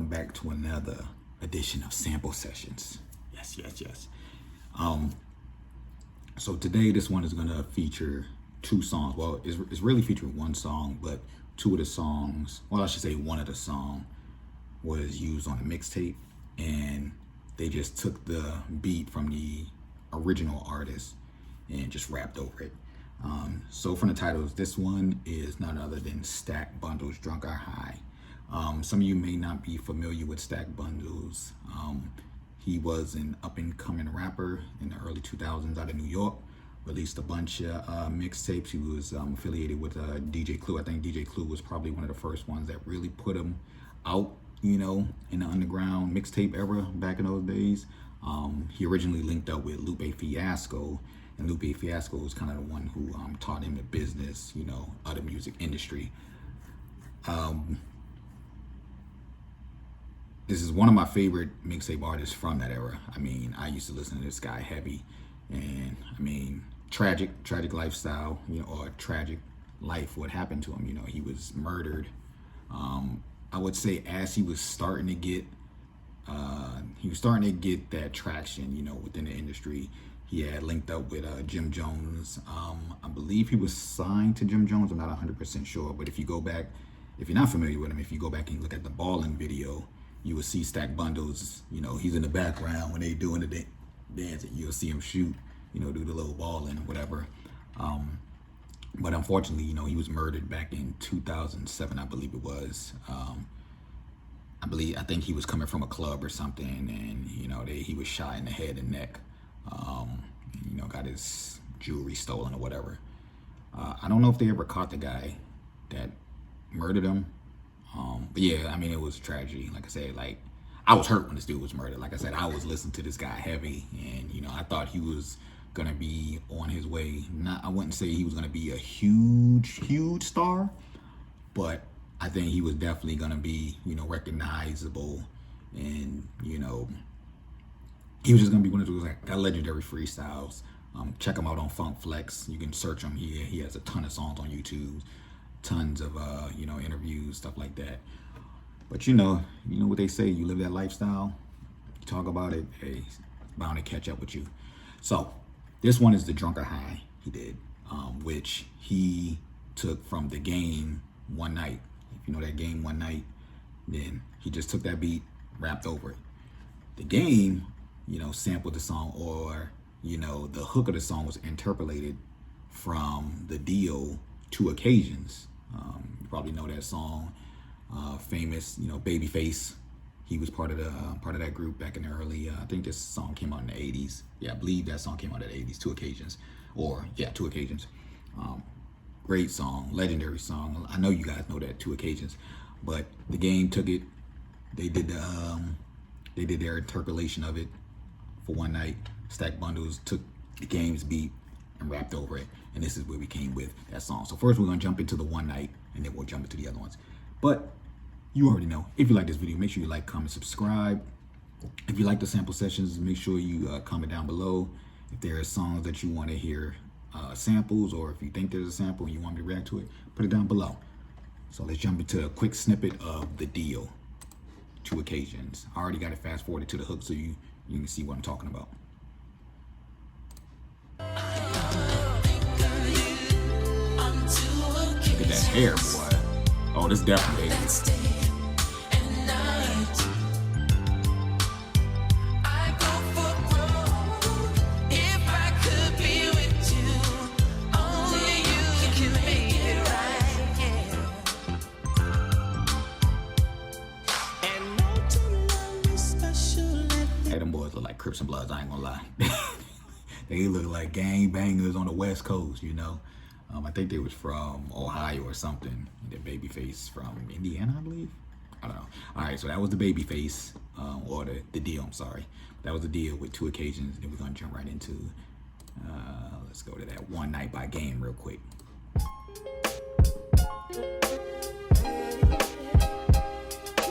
welcome back to another edition of Sample Sessions. Yes. So today this one is gonna feature two songs. Well, it's really featuring one song, but two of the songs, well, I should say one of the song was used on a mixtape, and they just took the beat from the original artist and just rapped over it. So from the titles, this one is none other than Stack Bundles, Drunk or High. Some of you may not be familiar with Stack Bundles. He was an up-and-coming rapper in the early 2000s out of New York. Released a bunch of mixtapes. He was affiliated with DJ Clue. I think DJ Clue was probably one of the first ones that really put him out, you know, in the underground mixtape era back in those days. He originally linked up with Lupe Fiasco, and Lupe Fiasco was kind of the one who taught him the business, you know, of the music industry. This is one of my favorite mixtape artists from that era. I mean, I used to listen to this guy heavy, and I mean, tragic lifestyle, you know, or tragic life, what happened to him. You know, he was murdered. I would say as he was starting to get that traction, you know, within the industry. He had linked up with Jim Jones. I believe he was signed to Jim Jones. I'm not 100% sure, but if you go back, if you're not familiar with him, if you go back and look at the Ballin' video, you will see Stack Bundles. You know, he's in the background when they doing the dance. You'll see him shoot, you know, do the little ballin' or whatever. But unfortunately, you know, he was murdered back in 2007, I believe it was. I think he was coming from a club or something, and you know, he was shot in the head and neck. You know, got his jewelry stolen or whatever. I don't know if they ever caught the guy that murdered him. But yeah, I mean, it was a tragedy. Like I said, like, I was hurt when this dude was murdered. Like I said, I was listening to this guy heavy, and you know, I thought he was gonna be on his way. I wouldn't say he was gonna be a huge star, but I think he was definitely gonna be, you know, recognizable, and you know, he was just gonna be one of those like legendary freestyles. Check him out on Funk Flex. You can search him. He has a ton of songs on YouTube, tons of you know, interviews, stuff like that. But you know what they say, you live that lifestyle, you talk about it, hey, it's bound to catch up with you. So this one is the Drunk or High he did, which he took from the Game One Night. If you know that Game One Night, then he just took that beat, rapped over it. The Game, you know, sampled the song, or you know, the hook of the song was interpolated from the Deele, Two Occasions. You probably know that song. Famous, you know, Babyface. He was part of that group back in the early. I think this song came out in the 80s. Yeah, I believe that song came out in the 80s. Two Occasions, or yeah, Two Occasions. Great song, legendary song. I know you guys know that, Two Occasions, but the Game took it. They did their interpolation of it for One Night. Stack Bundles took the Game's beat and rapped over it, and this is where we came with that song. So first we're gonna jump into the One Night, and then we'll jump into the other ones. But you already know, if you like this video, make sure you like, comment, subscribe. If you like the sample sessions, make sure you comment down below if there are songs that you want to hear samples, or if you think there's a sample and you want me to react to it, put it down below. So let's jump into a quick snippet of the Deele, Two Occasions. I already got it fast forwarded to the hook so you can see what I'm talking about. Look at that hair, boy. Oh, this definitely is. Hey, them boys look like Crips and Bloods, I ain't gonna lie. They look like gang bangers on the West Coast, you know. I think they was from Ohio or something. The Babyface from Indiana, I believe. I don't know. All right, so that was the Babyface, or the Deele, I'm sorry. That was the Deele with Two Occasions. Then we're gonna jump right into, let's go to that One Night by Game real quick.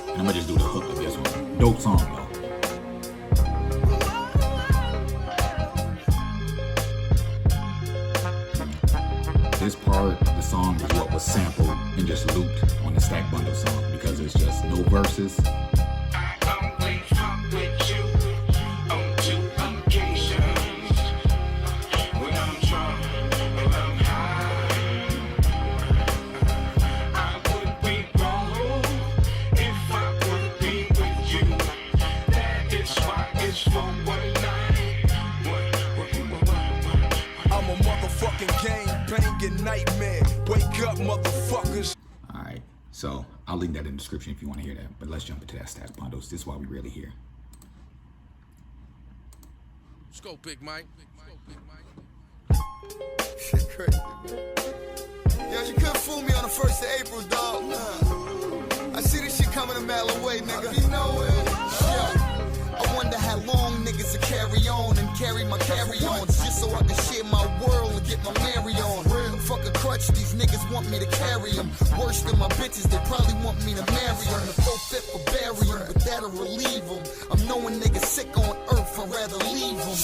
And I'm gonna just do the hook of this one. Dope song though. This part of the song is what was sampled and just looped on the Stack Bundle song, because it's just no verses, motherfuckers. All right, so I'll link that in the description if you want to hear that. But let's jump into that Stack Bundles. This is why we really here. Let's go, Big Mike. Shit crazy, man. Yo, you couldn't fool me on the 1st of April, dog. I see this shit coming a mile away, nigga. You know it. I wonder how long niggas will carry on and carry my carry-ons just so I can share my world and get my Mary on. Fuck a crutch, these niggas want me to carry them. Worse than my bitches, they probably want me to marry them. The 4/5 for burying, but that'll relieve them. I'm knowing niggas sick on earth, I'd rather leave them.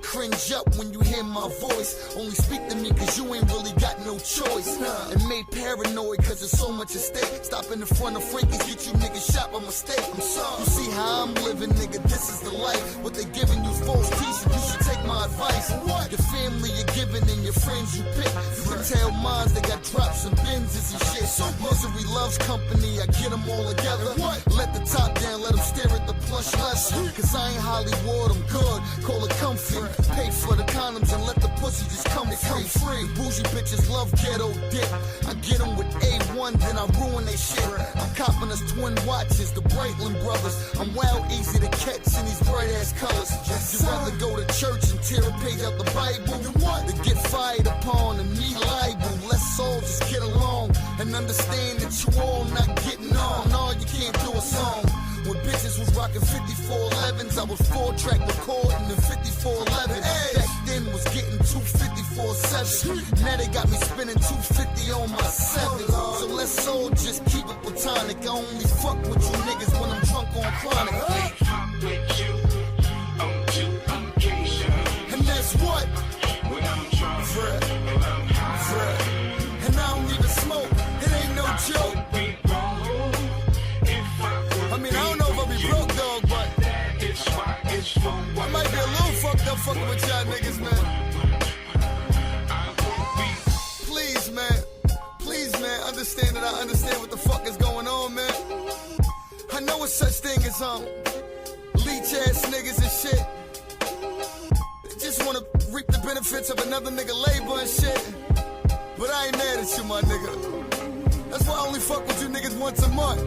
Cringe up when you hear my voice. Only speak to me cause you ain't really got no choice. And made paranoid cause there's so much at stake. Stop in the front of Frankie's, get you niggas shot by mistake. I'm sorry. You see how I'm living, nigga, this is the life. What they giving you false teaching, you should take my advice. Your family you're giving and your friends you pick. You can tell mines, they got drops and Benzes and shit. So misery loves company, I get them all together. Let the top down, let them stare at the plush less. Cause I ain't Hollywood, I'm good, call it comfy. Pay for the condoms and let the pussy just come free. Bougie bitches love ghetto dick. I get them with A1, then I ruin they shit. I'm copping us twin watches, the Breitland brothers. I'm wild easy to catch in these bright ass colors. You'd rather go to church and tear a page out the Bible than get fired upon and me liable. Let's all just get along and understand that you all not getting on. No, you can't do a song. When bitches was rocking 5411s, I was 4-track recording in 5411. Back then was getting 254/7. Now they got me spinning 250 on my 7. So let's all just keep it platonic. I only fuck with you niggas when I'm drunk on chronic. With you on 2 occasions. And that's what? When I'm drunk, Fred. when I'm high. Fred. And I don't even smoke. It ain't no joke. We roll. If I I mean, I don't know if I'll be broke, dog, but that is why it's for I might be a little fucked up fucking with y'all niggas, man. Please, man. Please, man, understand that I understand what the fuck is going on, man. I know it's such thing as, leech ass niggas and shit. They just wanna reap the benefits of another nigga labor and shit. But I ain't mad at you, my nigga. That's why I only fuck with you niggas once a month.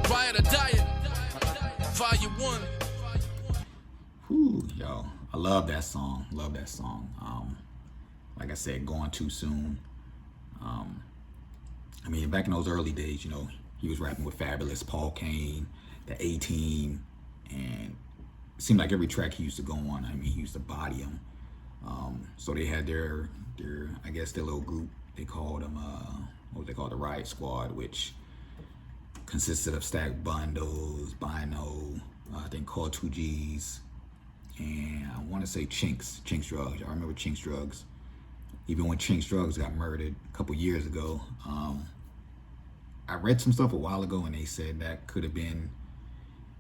Riot or Diet, Volume 1. Whew, yo, I love that song. Love that song. Like I said, Going Too Soon. I mean, back in those early days, you know, he was rapping with Fabulous, Paul Kane, the A-Team, and it seemed like every track he used to go on, I mean, he used to body them. So they had their I guess their little group. They called them what was they called, the Riot Squad, which consisted of Stack Bundles, Bino, I think called 2Gs, and I want to say Chinks Drugs. I remember Chinks Drugs. Even when Chinks Drugs got murdered a couple years ago, I read some stuff a while ago, and they said that could have been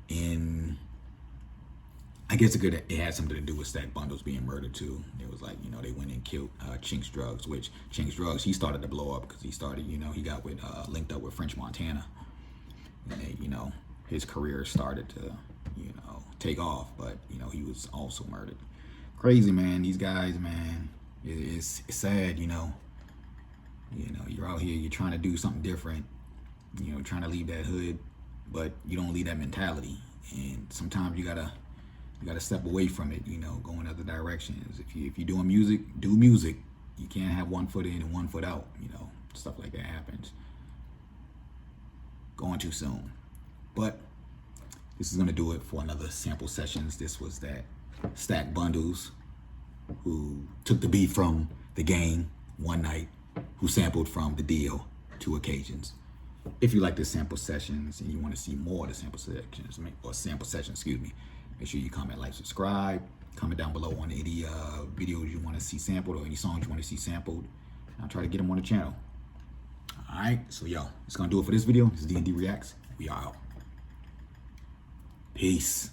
in. I guess it had something to do with Stack Bundles being murdered too. It was like, you know, they went and killed Chinks Drugs, which Chinks Drugs, he started to blow up because he started, you know, he got with linked up with French Montana, and they, you know, his career started to, you know, take off. But you know, he was also murdered. Crazy, man. These guys, man. It's sad, you know. You know, you're out here, you're trying to do something different. You know, trying to leave that hood, but you don't leave that mentality. And sometimes you gotta step away from it, you know, go in other directions. If you're doing music, do music. You can't have 1 foot in and 1 foot out, you know, stuff like that happens. Going Too Soon. But this is gonna do it for another sample sessions. This was that Stack Bundles, who took the beat from the Game one night, who sampled from the Deele 2 Occasions. If you like the sample sessions and you want to see more of the sample sessions, excuse me, make sure you comment, like, subscribe. Comment down below on any videos you want to see sampled or any songs you want to see sampled. And I'll try to get them on the channel. All right, so yo, it's gonna do it for this video. This is D&D Reacts. We are out. Peace.